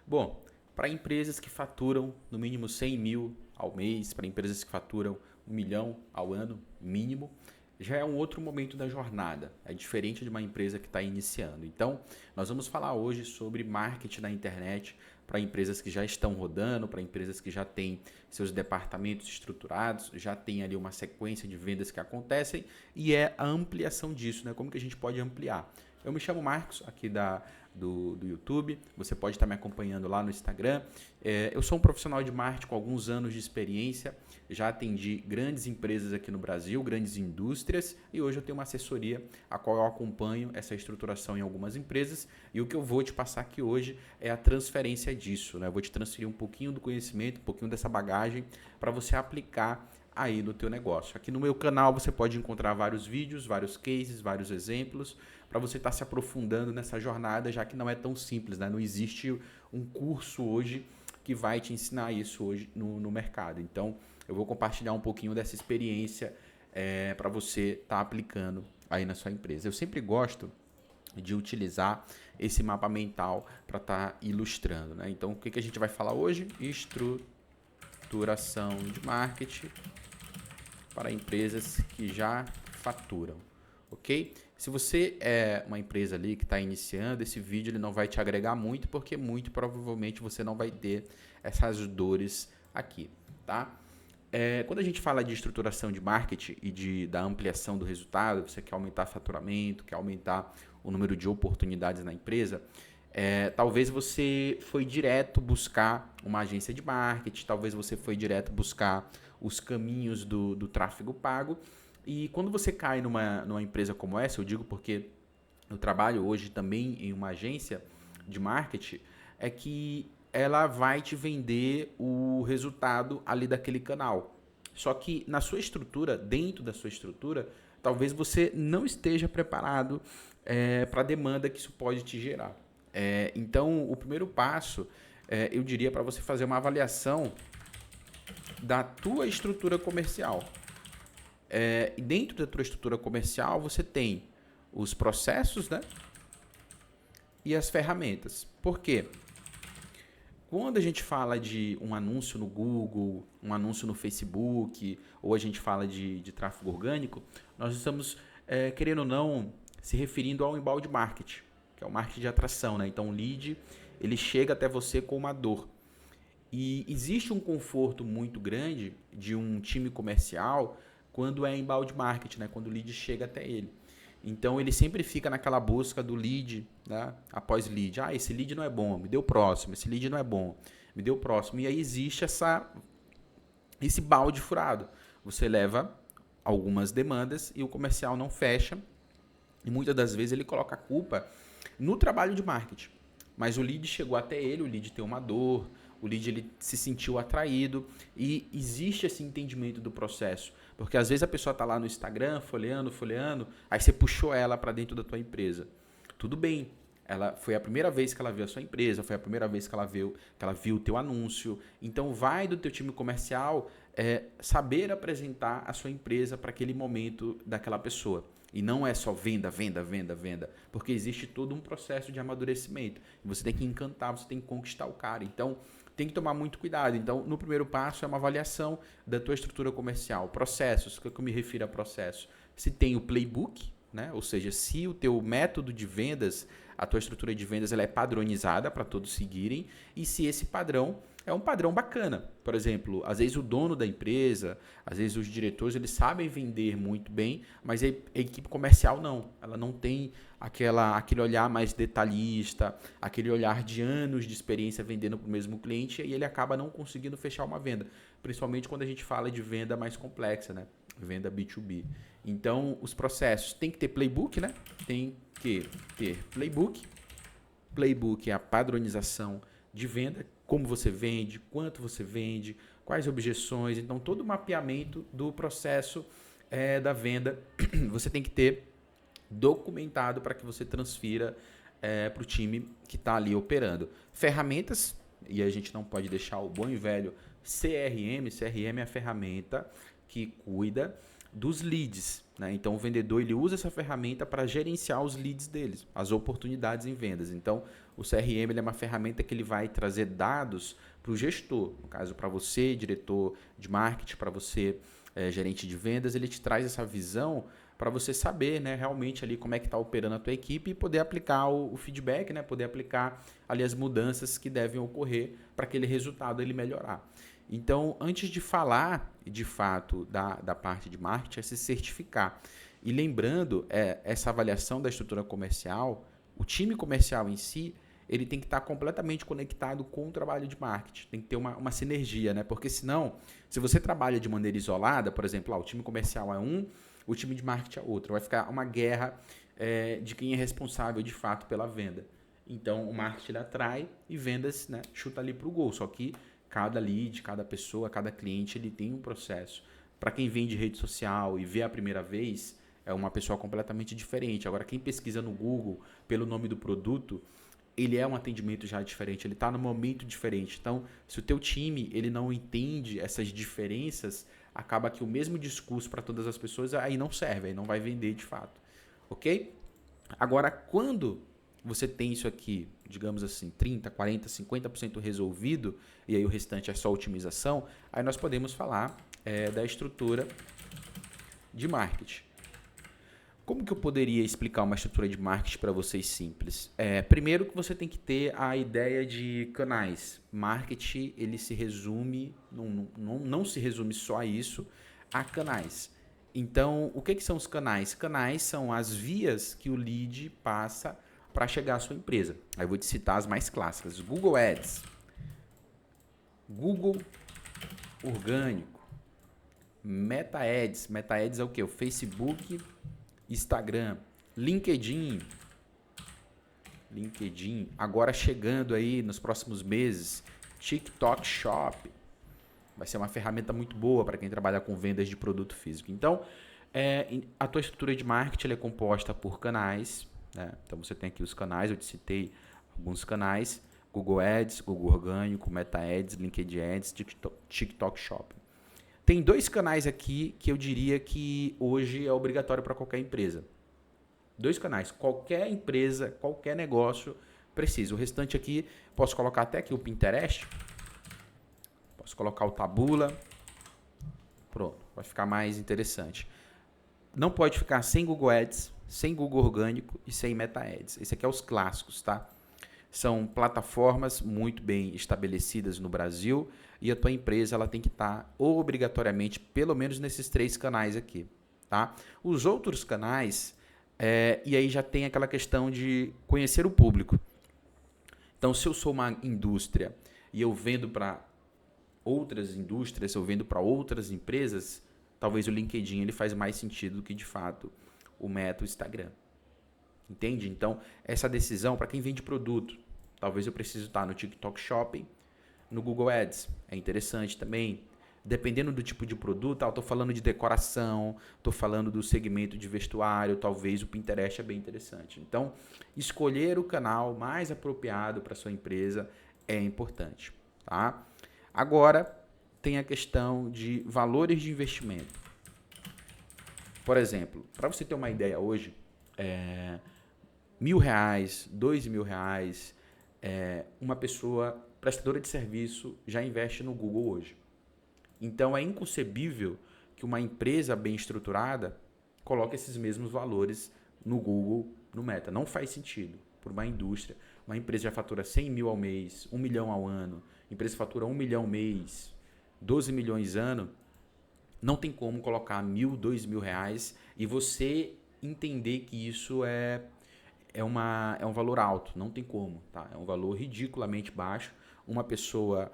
Bom, para empresas que faturam no mínimo 100 mil ao mês, para empresas que faturam 1 milhão ao ano, mínimo, já é um outro momento da jornada. É diferente de uma empresa que está iniciando. Então, nós vamos falar hoje sobre marketing na internet para empresas que já estão rodando, para empresas que já têm seus departamentos estruturados, já tem ali uma sequência de vendas que acontecem e é a ampliação disso, né? Como que a gente pode ampliar? Eu me chamo Marcos, aqui do YouTube. Você pode estar me acompanhando lá no Instagram. Eu sou um profissional de marketing com alguns anos de experiência. Já atendi grandes empresas aqui no Brasil, grandes indústrias. E hoje eu tenho uma assessoria a qual eu acompanho essa estruturação em algumas empresas. E o que eu vou te passar aqui hoje é a transferência disso, né? Eu vou te transferir um pouquinho do conhecimento, um pouquinho dessa bagagem para você aplicar aí no teu negócio. Aqui no meu canal você pode encontrar vários vídeos, vários cases, vários exemplos para você estar se aprofundando nessa jornada, já que não é tão simples, né? Não existe um curso hoje que vai te ensinar isso hoje no mercado. Então, eu vou compartilhar um pouquinho dessa experiência para você estar aplicando aí na sua empresa. Eu sempre gosto de utilizar esse mapa mental para estar ilustrando, né? Então, o que a gente vai falar hoje? Estruturação de marketing para empresas que já faturam, ok? Se você é uma empresa ali que está iniciando, esse vídeo ele não vai te agregar muito, porque muito provavelmente você não vai ter essas dores aqui, tá? Quando a gente fala de estruturação de marketing e da ampliação do resultado, você quer aumentar faturamento, quer aumentar o número de oportunidades na empresa, talvez você foi direto buscar uma agência de marketing, talvez você foi direto buscar os caminhos do tráfego pago. E quando você cai numa empresa como essa, eu digo porque eu trabalho hoje também em uma agência de marketing, é que ela vai te vender o resultado ali daquele canal. Só que na sua estrutura, dentro da sua estrutura, talvez você não esteja preparado para a demanda que isso pode te gerar. Então, o primeiro passo, eu diria para você fazer uma avaliação da tua estrutura comercial. E dentro da tua estrutura comercial, você tem os processos, né? E as ferramentas. Por quê? Quando a gente fala de um anúncio no Google, um anúncio no Facebook, ou a gente fala de tráfego orgânico, nós estamos, querendo ou não, se referindo ao inbound marketing, que é o marketing de atração, né? Então, o lead, ele chega até você com uma dor. E existe um conforto muito grande de um time comercial quando é inbound marketing, né? Quando o lead chega até ele. Então, ele sempre fica naquela busca do lead, né? Após lead. Esse lead não é bom, me dê o próximo. Esse lead não é bom, me dê o próximo. E aí existe esse balde furado. Você leva algumas demandas e o comercial não fecha. E muitas das vezes ele coloca a culpa no trabalho de marketing. Mas o lead chegou até ele, o lead tem uma dor, o lead ele se sentiu atraído e existe esse entendimento do processo. Porque às vezes a pessoa está lá no Instagram, folheando, aí você puxou ela para dentro da tua empresa. Tudo bem, ela foi a primeira vez que ela viu a sua empresa, foi a primeira vez que ela viu o teu anúncio. Então vai do teu time comercial saber apresentar a sua empresa para aquele momento daquela pessoa. E não é só venda, venda, venda, venda. Porque existe todo um processo de amadurecimento. Você tem que encantar, você tem que conquistar o cara. Então, tem que tomar muito cuidado. Então, no primeiro passo é uma avaliação da tua estrutura comercial. Processos, o que eu me refiro a processo? Se tem o playbook, né? Ou seja, se o teu método de vendas, a tua estrutura de vendas ela é padronizada para todos seguirem e se esse padrão é um padrão bacana. Por exemplo, às vezes o dono da empresa, às vezes os diretores, eles sabem vender muito bem, mas a equipe comercial não. Ela não tem aquele olhar mais detalhista, aquele olhar de anos de experiência vendendo para o mesmo cliente e ele acaba não conseguindo fechar uma venda. Principalmente quando a gente fala de venda mais complexa, né? Venda B2B. Então, os processos tem que ter playbook, né? Tem que ter playbook. Playbook é a padronização de venda, como você vende, quanto você vende, quais objeções. Então, todo o mapeamento do processo da venda você tem que ter documentado para que você transfira para o time que está ali operando. Ferramentas, e a gente não pode deixar o bom e velho CRM. CRM é a ferramenta que cuida dos leads. né? Então, o vendedor ele usa essa ferramenta para gerenciar os leads deles, as oportunidades em vendas. Então, o CRM ele é uma ferramenta que ele vai trazer dados para o gestor. No caso, para você, diretor de marketing, para você, gerente de vendas, ele te traz essa visão para você saber, né, realmente ali como é que está operando a tua equipe e poder aplicar o feedback, né, poder aplicar ali as mudanças que devem ocorrer para aquele resultado ele melhorar. Então, antes de falar, de fato, da parte de marketing, é se certificar. E lembrando, essa avaliação da estrutura comercial, o time comercial em si, ele tem que estar completamente conectado com o trabalho de marketing. Tem que ter uma sinergia, né? Porque senão, se você trabalha de maneira isolada, por exemplo, o time comercial é um, o time de marketing é outro. Vai ficar uma guerra de quem é responsável, de fato, pela venda. Então, o marketing ele atrai e vendas, né, chuta ali para o gol. Só que cada lead, cada pessoa, cada cliente, ele tem um processo. Para quem vem de rede social e vê a primeira vez, é uma pessoa completamente diferente. Agora, quem pesquisa no Google pelo nome do produto, ele é um atendimento já diferente, ele está num momento diferente. Então, se o teu time ele não entende essas diferenças, acaba que o mesmo discurso para todas as pessoas aí não serve, aí não vai vender de fato. Ok? Agora, quando você tem isso aqui, digamos assim, 30%, 40%, 50% resolvido, e aí o restante é só otimização, aí nós podemos falar da estrutura de marketing. Como que eu poderia explicar uma estrutura de marketing para vocês simples? Primeiro que você tem que ter a ideia de canais. Marketing, ele se resume, não se resume só a isso, a canais. Então, o que são os canais? Canais são as vias que o lead passa para chegar à sua empresa. Aí eu vou te citar as mais clássicas. Google Ads, Google orgânico, Meta Ads. Meta Ads é o quê? O Facebook, Instagram, LinkedIn, agora chegando aí nos próximos meses, TikTok Shop. Vai ser uma ferramenta muito boa para quem trabalha com vendas de produto físico. Então, a tua estrutura de marketing é composta por canais, né? Então, você tem aqui os canais, eu te citei alguns canais, Google Ads, Google Orgânico, Meta Ads, LinkedIn Ads, TikTok Shop. Tem 2 canais aqui que eu diria que hoje é obrigatório para qualquer empresa. 2 canais. Qualquer empresa, qualquer negócio precisa. O restante aqui, posso colocar até aqui o Pinterest. Posso colocar o Taboola. Pronto, vai ficar mais interessante. Não pode ficar sem Google Ads, sem Google Orgânico e sem Meta Ads. Esse aqui é os clássicos, tá? São plataformas muito bem estabelecidas no Brasil e a tua empresa ela tem que estar obrigatoriamente pelo menos nesses 3 canais aqui, tá? Os outros canais, e aí já tem aquela questão de conhecer o público. Então, se eu sou uma indústria e eu vendo para outras indústrias, se eu vendo para outras empresas, talvez o LinkedIn ele faz mais sentido do que de fato o Meta, o Instagram. Entende? Então, essa decisão, para quem vende produto, talvez eu precise estar no TikTok Shopping, no Google Ads. É interessante também. Dependendo do tipo de produto, eu estou falando de decoração, estou falando do segmento de vestuário, talvez o Pinterest é bem interessante. Então, escolher o canal mais apropriado para a sua empresa é importante. Tá? Agora, tem a questão de valores de investimento. Por exemplo, para você ter uma ideia hoje, R$1.000, R$2.000, uma pessoa prestadora de serviço já investe no Google hoje. Então é inconcebível que uma empresa bem estruturada coloque esses mesmos valores no Google, no Meta. Não faz sentido. Por uma indústria, uma empresa já fatura 100 mil ao mês, 1 milhão ao ano, empresa fatura 1 milhão ao mês, 12 milhões ano, não tem como colocar R$1.000, R$2.000 e você entender que isso é um valor alto. Não tem como, tá? É um valor ridiculamente baixo. Uma pessoa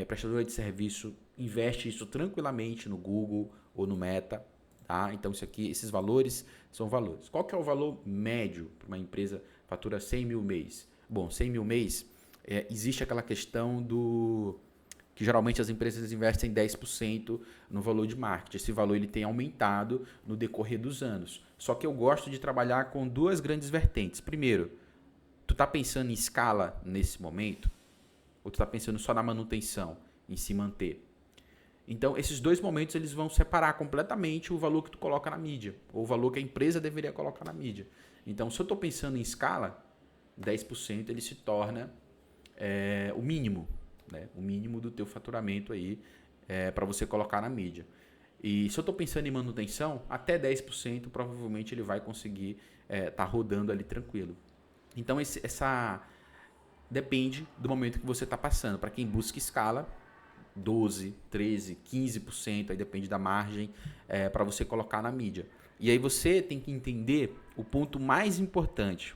prestadora de serviço investe isso tranquilamente no Google ou no Meta, tá? Então esses valores são valores. Qual que é o valor médio para uma empresa fatura 100 mil mês? Bom, 100 mil mês, existe aquela questão que geralmente as empresas investem 10% no valor de marketing. Esse valor ele tem aumentado no decorrer dos anos. Só que eu gosto de trabalhar com 2 grandes vertentes. Primeiro, tu está pensando em escala nesse momento? Ou tu está pensando só na manutenção, em se manter? Então, esses dois momentos eles vão separar completamente o valor que tu coloca na mídia, ou o valor que a empresa deveria colocar na mídia. Então, se eu estou pensando em escala, 10% ele se torna o mínimo, né? O mínimo do teu faturamento aí para você colocar na mídia. E se eu estou pensando em manutenção, até 10% provavelmente ele vai conseguir tá rodando ali tranquilo. Então, depende do momento que você está passando. Para quem busca escala, 12, 13, 15%, aí depende da margem para você colocar na mídia. E aí você tem que entender o ponto mais importante,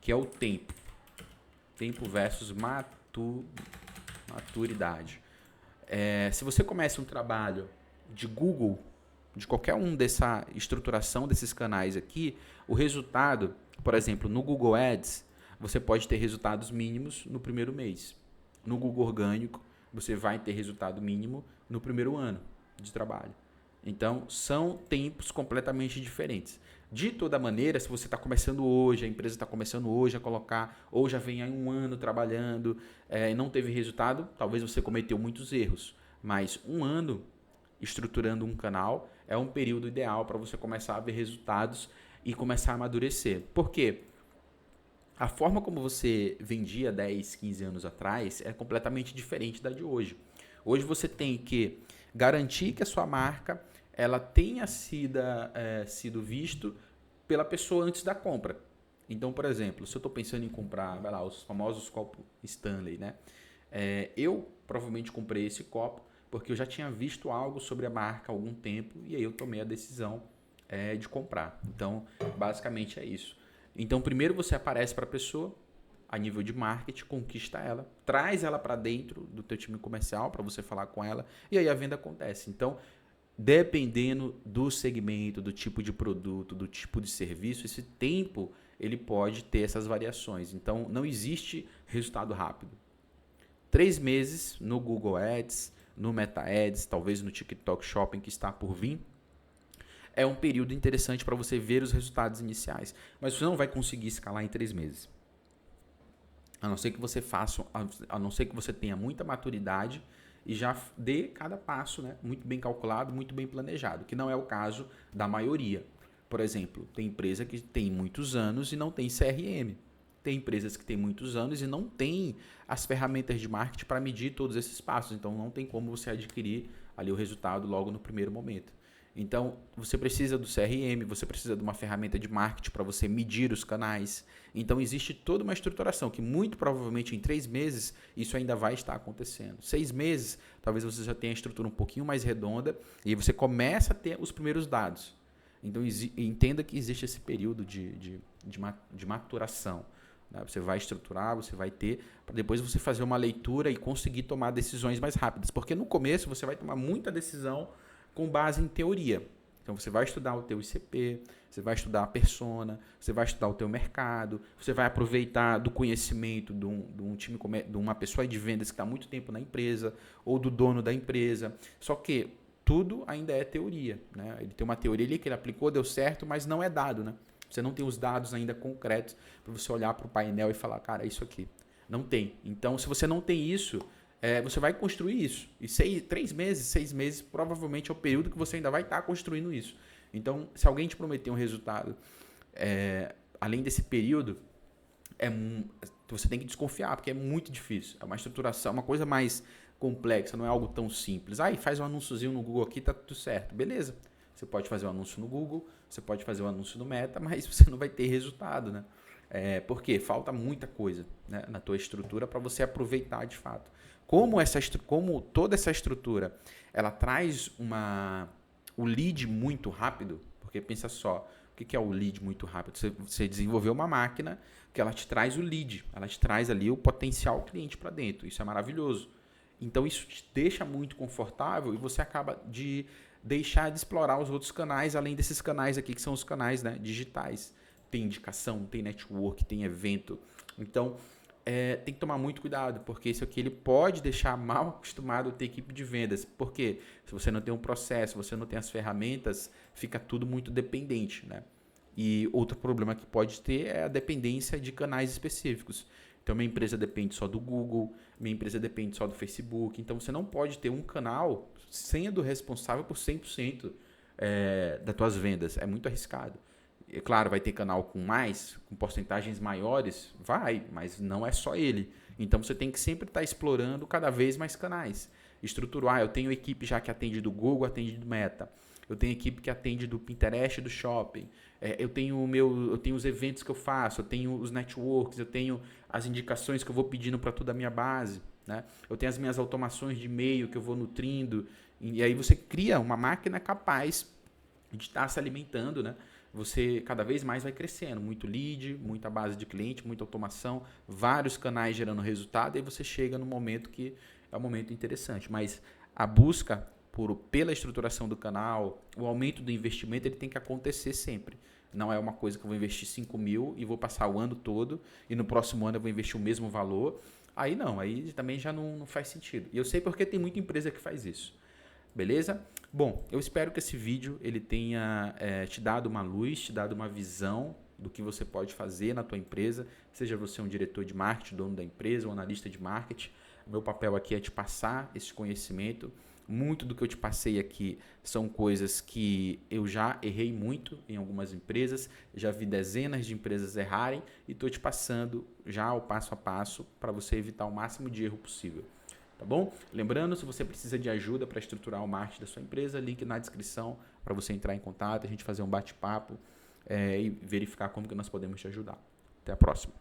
que é o tempo. Tempo versus maturidade. Se você começa um trabalho de Google, de qualquer dessa estruturação desses canais aqui, o resultado, por exemplo, no Google Ads, você pode ter resultados mínimos no primeiro mês. No Google Orgânico, você vai ter resultado mínimo no primeiro ano de trabalho. Então, são tempos completamente diferentes. De toda maneira, se você está começando hoje, a empresa está começando hoje a colocar, ou já vem há um ano trabalhando e não teve resultado, talvez você cometeu muitos erros. Mas um ano estruturando um canal é um período ideal para você começar a ver resultados e começar a amadurecer. Por quê? A forma como você vendia 10, 15 anos atrás é completamente diferente da de hoje. Hoje você tem que garantir que a sua marca ela tenha sido visto pela pessoa antes da compra. Então, por exemplo, se eu estou pensando em comprar os famosos copos Stanley, né? Eu provavelmente comprei esse copo porque eu já tinha visto algo sobre a marca há algum tempo e aí eu tomei a decisão de comprar. Então, basicamente é isso. Então, primeiro você aparece para a pessoa a nível de marketing, conquista ela, traz ela para dentro do teu time comercial para você falar com ela e aí a venda acontece. Então, dependendo do segmento, do tipo de produto, do tipo de serviço, esse tempo ele pode ter essas variações. Então, não existe resultado rápido. 3 meses no Google Ads, no Meta Ads, talvez no TikTok Shopping que está por vir, é um período interessante para você ver os resultados iniciais. Mas você não vai conseguir escalar em 3 meses. A não ser que você a não ser que você tenha muita maturidade e já dê cada passo, né, muito bem calculado, muito bem planejado, que não é o caso da maioria. Por exemplo, tem empresa que tem muitos anos e não tem CRM. Tem empresas que têm muitos anos e não tem as ferramentas de marketing para medir todos esses passos. Então, não tem como você adquirir ali o resultado logo no primeiro momento. Então, você precisa do CRM, você precisa de uma ferramenta de marketing para você medir os canais. Então, existe toda uma estruturação que muito provavelmente em 3 meses isso ainda vai estar acontecendo. 6 meses, talvez você já tenha a estrutura um pouquinho mais redonda e aí você começa a ter os primeiros dados. Então, entenda que existe esse período de maturação. Você vai estruturar, você vai ter, para depois você fazer uma leitura e conseguir tomar decisões mais rápidas. Porque no começo você vai tomar muita decisão com base em teoria. Então você vai estudar o teu ICP, você vai estudar a persona, você vai estudar o teu mercado, você vai aproveitar do conhecimento de um time, de uma pessoa de vendas que está há muito tempo na empresa, ou do dono da empresa. Só que tudo ainda é teoria, né? Ele tem uma teoria ali que ele aplicou, deu certo, mas não é dado, né? Você não tem os dados ainda concretos para você olhar para o painel e falar, cara, isso aqui. Não tem. Então, se você não tem isso, você vai construir isso. E 6 meses, provavelmente é o período que você ainda vai estar construindo isso. Então, se alguém te prometer um resultado, além desse período, você tem que desconfiar, porque é muito difícil. É uma estruturação, uma coisa mais complexa, não é algo tão simples. Faz um anúnciozinho no Google aqui, tá tudo certo. Beleza. Você pode fazer um anúncio no Google, você pode fazer um anúncio no Meta, mas você não vai ter resultado, né? Porque falta muita coisa, né, na tua estrutura para você aproveitar de fato. Como toda essa estrutura ela traz o lead muito rápido, porque pensa só, o que é o lead muito rápido? Você desenvolveu uma máquina que ela te traz o lead, ela te traz ali o potencial cliente para dentro. Isso é maravilhoso. Então isso te deixa muito confortável e você acaba de deixar de explorar os outros canais, além desses canais aqui que são os canais, né, digitais. Tem indicação, tem network, tem evento. Então, tem que tomar muito cuidado, porque isso aqui ele pode deixar mal acostumado a ter equipe de vendas. Porque se você não tem um processo, você não tem as ferramentas, fica tudo muito dependente, né? E outro problema que pode ter é a dependência de canais específicos. Então, minha empresa depende só do Google, minha empresa depende só do Facebook. Então, você não pode ter um canal sendo responsável por 100% das tuas vendas. É muito arriscado. É claro, vai ter canal com porcentagens maiores? Vai, mas não é só ele. Então, você tem que sempre estar explorando cada vez mais canais. Estruturar, eu tenho equipe já que atende do Google, atende do Meta. Eu tenho equipe que atende do Pinterest, do Shopping. Eu tenho os eventos que eu faço, eu tenho os networks, eu tenho as indicações que eu vou pedindo para toda a minha base, né? Eu tenho as minhas automações de e-mail que eu vou nutrindo. E aí você cria uma máquina capaz de estar se alimentando, né? Você cada vez mais vai crescendo. Muito lead, muita base de cliente, muita automação, vários canais gerando resultado, e aí você chega no momento que é um momento interessante. Mas a busca pela estruturação do canal, o aumento do investimento, ele tem que acontecer sempre. Não é uma coisa que eu vou investir 5 mil e vou passar o ano todo e no próximo ano eu vou investir o mesmo valor. Aí não, aí também já não faz sentido. E eu sei porque tem muita empresa que faz isso. Beleza? Bom, eu espero que esse vídeo ele tenha te dado uma luz, te dado uma visão do que você pode fazer na tua empresa, seja você um diretor de marketing, dono da empresa, um analista de marketing. O meu papel aqui é te passar esse conhecimento. Muito do que eu te passei aqui são coisas que eu já errei muito em algumas empresas, já vi dezenas de empresas errarem e estou te passando já o passo a passo para você evitar o máximo de erro possível. Tá bom? Lembrando, se você precisa de ajuda para estruturar o marketing da sua empresa, link na descrição para você entrar em contato, a gente fazer um bate-papo e verificar como que nós podemos te ajudar. Até a próxima.